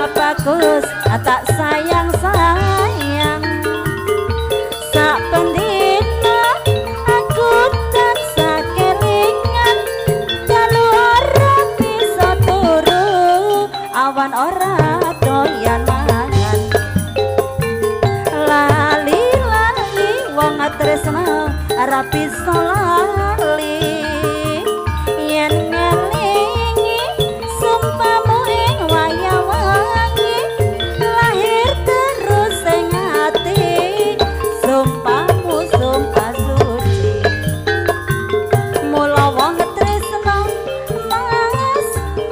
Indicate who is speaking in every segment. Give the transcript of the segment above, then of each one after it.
Speaker 1: bagus tak sayang-sayang sak pendino aku tansah kelingan dalu ora bisa turu awan ora doyan mangan lali-lali wong tresno ora bisa lali yen ngelingi sumpamu ing wayah-wangi lahir terus ing ati sumpamu sumpah suci mula wong tresno mas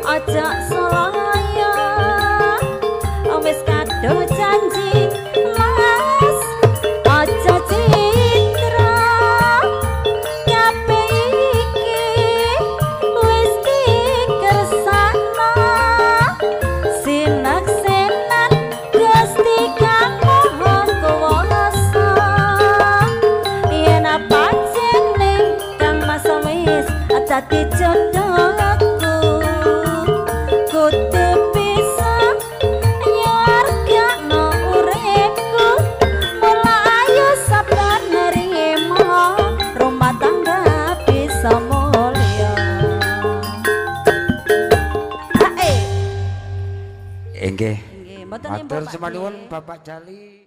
Speaker 1: aja selaya wis kado janji mas aja citra kabeh iki wis dikersana sinak-sinak Gusti Kang Maha Kuwasa yen pancen Kang Mas wis dadi jodohku kudu bisa nyargakno uripku mula ayo sabar nerima rumah tangga bisa mulya
Speaker 2: Nggih.
Speaker 1: nggih mboten
Speaker 2: Matur sembah nuwun Bapak Jali.